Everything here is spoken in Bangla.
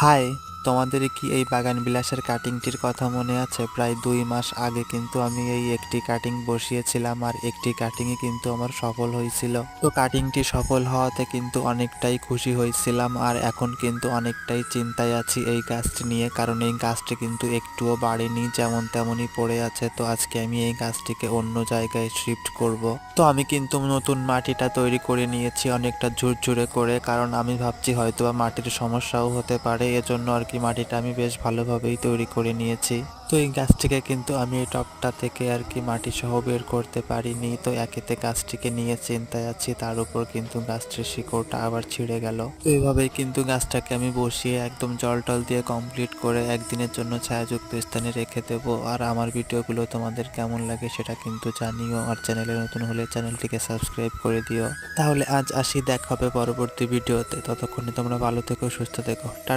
হাই, তোমাদের কি এই বাগান বিলাসের কাটিংটির কথা মনে আছে? প্রায় 2 মাস আগে কিন্তু আমি এই একটি কাটিং বসিয়েছিলাম আর একটি কাটিংই কিন্তু আমার সফল হয়েছিল। তো কাটিংটি সফল হওয়াতে কিন্তু অনেকটাই খুশি হয়েছিলাম আর এখন কিন্তু অনেকটাই চিন্তায় আছি এই গাছটি নিয়ে, কারণ এই গাছটি কিন্তু একটুও বাড়েনি, যেমন তেমনই পড়ে আছে। তো আজকে আমি এই গাছটিকে অন্য জায়গায় শিফট করব। তো আমি কিন্তু নতুন মাটিটা তৈরি করে নিয়েছি অনেকটা ঝুরঝুরে করে, কারণ আমি ভাবছি হয়তোবা মাটির সমস্যাও হতে পারে, এজন্য আর কি মাটিটা আমি বেশ ভালোভাবেই তৈরি করে নিয়েছি। তো এই গাছটিকে কিন্তু আমি এই টবটা থেকে আর কি মাটি সহ বের করতে পারিনি, তো একেতে গাছটিকে নিয়ে চিন্তায় আছি, তার উপর কিন্তু গাছটির শিকড়টা আবার ছিঁড়ে গেল। তো এইভাবেই কিন্তু গাছটাকে আমি বসিয়ে একদম জল টল দিয়ে কমপ্লিট করে একদিনের জন্য ছায়াযুক্ত স্থানে রেখে দেবো। আর আমার ভিডিওগুলো তোমাদের কেমন লাগে সেটা কিন্তু জানিও, আর চ্যানেলে নতুন হলে চ্যানেলটিকে সাবস্ক্রাইব করে দিও। তাহলে আজ আসি, দেখা হবে পরবর্তী ভিডিওতে। ততক্ষণে তোমরা ভালো থেকো, সুস্থ থেকো, টাটা।